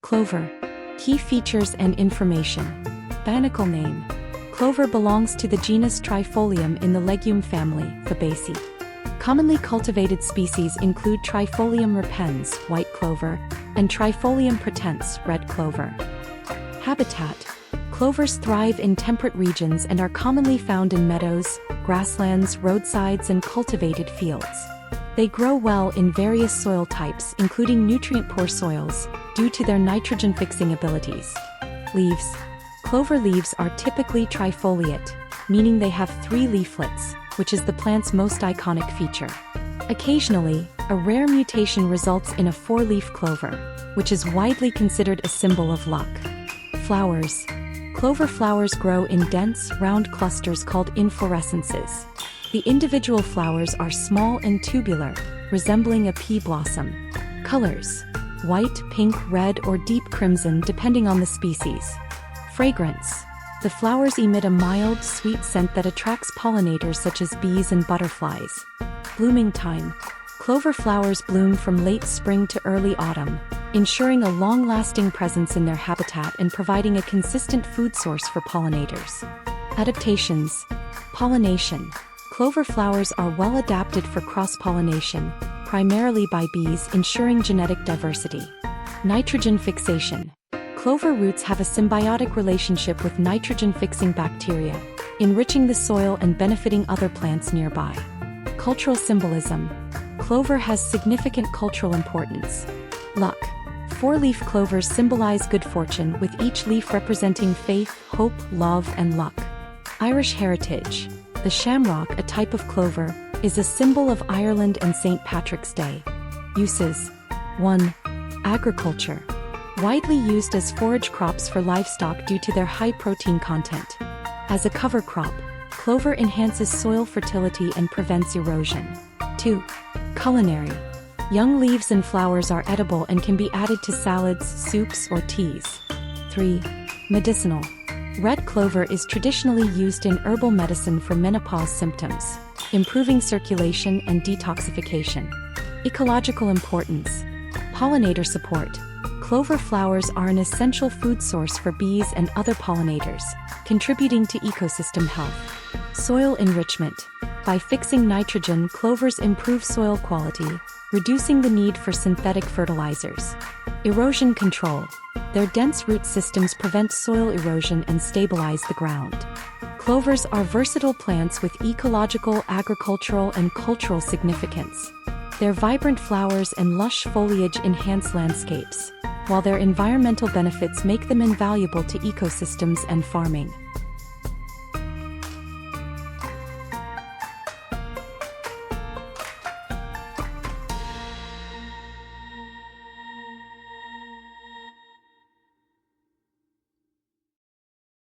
Clover. Key features and information. Botanical name. Clover belongs to the genus Trifolium in the legume family, Fabaceae. Commonly cultivated species include Trifolium repens, white clover, and Trifolium pratense, red clover. Habitat. Clovers thrive in temperate regions and are commonly found in meadows, grasslands, roadsides, and cultivated fields. They grow well in various soil types, including nutrient-poor soils, due to their nitrogen-fixing abilities. Leaves. Clover leaves are typically trifoliate, meaning they have 3 leaflets, which is the plant's most iconic feature. Occasionally, a rare mutation results in a 4-leaf clover, which is widely considered a symbol of luck. Flowers. Clover flowers grow in dense, round clusters called inflorescences. The individual flowers are small and tubular, resembling a pea blossom. Colors. White, pink, red, or deep crimson depending on the species. Fragrance. The flowers emit a mild, sweet scent that attracts pollinators such as bees and butterflies. Blooming time. Clover flowers bloom from late spring to early autumn, ensuring a long-lasting presence in their habitat and providing a consistent food source for pollinators. Adaptations. Pollination. Clover flowers are well adapted for cross-pollination, primarily by bees, ensuring genetic diversity. Nitrogen fixation. Clover roots have a symbiotic relationship with nitrogen-fixing bacteria, enriching the soil and benefiting other plants nearby. Cultural symbolism. Clover has significant cultural importance. Luck. 4-leaf clovers symbolize good fortune, with each leaf representing faith, hope, love, and luck. Irish heritage. The shamrock, a type of clover, is a symbol of Ireland and St. Patrick's Day. Uses. 1. Agriculture. Widely used as forage crops for livestock due to their high protein content. As a cover crop, clover enhances soil fertility and prevents erosion. 2. Culinary. Young leaves and flowers are edible and can be added to salads, soups, or teas. 3. Medicinal. Red clover is traditionally used in herbal medicine for menopause symptoms, improving circulation and detoxification. Ecological importance. Pollinator support. Clover flowers are an essential food source for bees and other pollinators, contributing to ecosystem health. Soil enrichment. By fixing nitrogen, clovers improve soil quality, reducing the need for synthetic fertilizers. Erosion control. Their dense root systems prevent soil erosion and stabilize the ground. Clovers are versatile plants with ecological, agricultural, and cultural significance. Their vibrant flowers and lush foliage enhance landscapes, while their environmental benefits make them invaluable to ecosystems and farming.